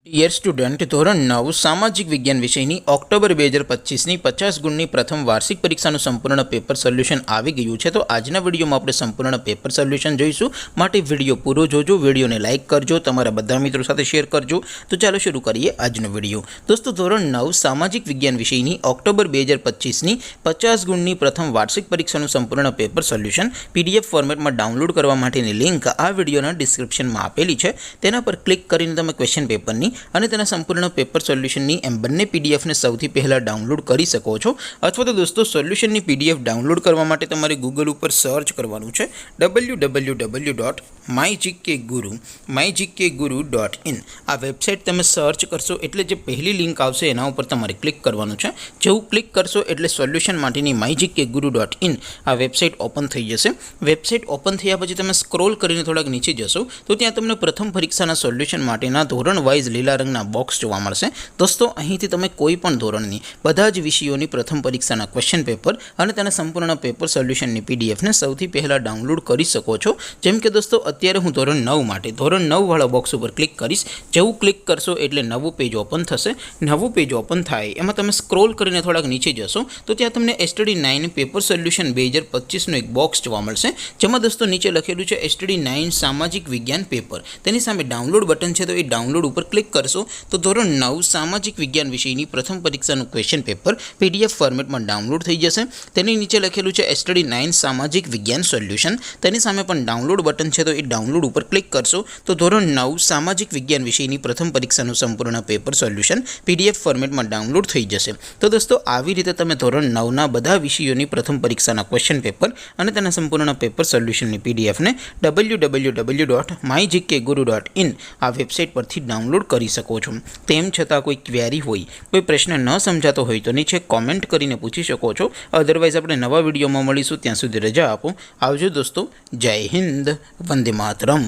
Dear student, ધોરણ 9 સામાજિક વિજ્ઞાન વિષયની ઓક્ટોબર 2025ની 50 ગુણની પ્રથમ વાર્ષિક પરીક્ષાનું સંપૂર્ણ પેપર સોલ્યુશન આવી ગયું છે। તો આજના વિડીયોમાં આપણે સંપૂર્ણ પેપર સોલ્યુશન જોઈશું, માટે વિડીયો પૂરો જોજો, વિડીયોને લાઇક કરજો, તમારા બધા મિત્રો સાથે શેર કરજો। તો ચાલો શરૂ કરીએ આજનો વિડીયો। દોસ્તો, ધોરણ 9 સામાજિક વિજ્ઞાન વિષયની ઓક્ટોબર 2025ની 50 ગુણની પ્રથમ વાર્ષિક પરીક્ષાનું સંપૂર્ણ પેપર સોલ્યુશન PDF ફોર્મેટમાં ડાઉનલોડ કરવા માટેની લિંક આ વિડીયોના ડિસ્ક્રિપ્શનમાં આપેલી છે। તેના પર ક્લિક કરીને તમે ક્વેશ્ચન પેપરની અને તેના સંપૂર્ણ પેપર સોલ્યુશનની એમ બંને પીડીએફને સૌથી પહેલાં ડાઉનલોડ કરી શકો છો। અથવા તો દોસ્તો, સોલ્યુશનની પીડીએફ ડાઉનલોડ કરવા માટે તમારે ગૂગલ ઉપર સર્ચ કરવાનું છે www.mygkguru.in। આ વેબસાઇટ તમે સર્ચ કરશો એટલે જે પહેલી લિંક આવશે એના ઉપર તમારે ક્લિક કરવાનું છે। જેવું ક્લિક કરશો એટલે સોલ્યુશન માટેની mygkguru.in આ વેબસાઇટ ઓપન થઈ જશે। વેબસાઇટ ઓપન થયા પછી તમે સ્ક્રોલ કરીને થોડાક નીચે જશો તો ત્યાં તમને પ્રથમ પરીક્ષાના સોલ્યુશન માટેના ધોરણ વાઇઝ લીલા રંગના બોક્સ જોવા મળશે। દોસ્તો, અહીંથી તમે કોઈ પણ ધોરણની બધા જ વિષયોની પ્રથમ પરીક્ષાના ક્વેશ્ચન પેપર અને તેના સંપૂર્ણ પેપર સોલ્યુશનની પીડીએફને સૌથી પહેલાં ડાઉનલોડ કરી શકો છો। જેમ કે દોસ્તો, અત્યારે હું ધોરણ 9 માટે ધોરણ 9 વાળા બોક્સ ઉપર ક્લિક કરીશ। જેવું ક્લિક કરશો એટલે નવું પેજ ઓપન થશે। નવું પેજ ઓપન થાય એમાં તમે સ્ક્રોલ કરીને થોડાક નીચે જશો તો ત્યાં તમને STD 9 પેપર સોલ્યુશન 2025નું એક બોક્સ જોવા મળશે, જેમાં દોસ્તો નીચે લખેલું છે STD 9 સામાજિક વિજ્ઞાન પેપર। તેની સામે ડાઉનલોડ બટન છે, તો એ ડાઉનલોડ ઉપર ક્લિક કરશો તો ધોરણ 9 સામાજિક વિજ્ઞાન વિષયની પ્રથમ પરીક્ષાનું ક્વેશ્ચન પેપર PDF ફોર્મેટમાં ડાઉનલોડ થઈ જશે। તેની નીચે લખેલું છે STD 9 સામાજિક વિજ્ઞાન સોલ્યુશન। તેની સામે પણ ડાઉનલોડ બટન છે, તો એ ડાઉનલોડ ઉપર ક્લિક કરશો તો ધોરણ 9 સામાજિક વિજ્ઞાન વિષયની પ્રથમ પરીક્ષાનું સંપૂર્ણ પેપર સોલ્યુશન PDF ફોર્મેટમાં ડાઉનલોડ થઈ જશે। તો દોસ્તો, આવી રીતે તમે ધોરણ 9ના બધા વિષયોની પ્રથમ પરીક્ષાના ક્વેશ્ચન પેપર અને તેના સંપૂર્ણ પેપર સોલ્યુશનની પીડીએફને www.mygkguru.in આ વેબસાઇટ પરથી ડાઉનલોડ કરી શકો છો। તેમ છતાં કોઈ ક્વેરી હોય, કોઈ પ્રશ્ન ન સમજાતો હોય તો નીચે કોમેન્ટ કરીને પૂછી શકો છો। અધરવાઇઝ આપણે નવા વિડીયોમાં મળીશું, ત્યાં સુધી રજા આપો। આવજો દોસ્તો, જય હિન્દ, વંદે માતરમ।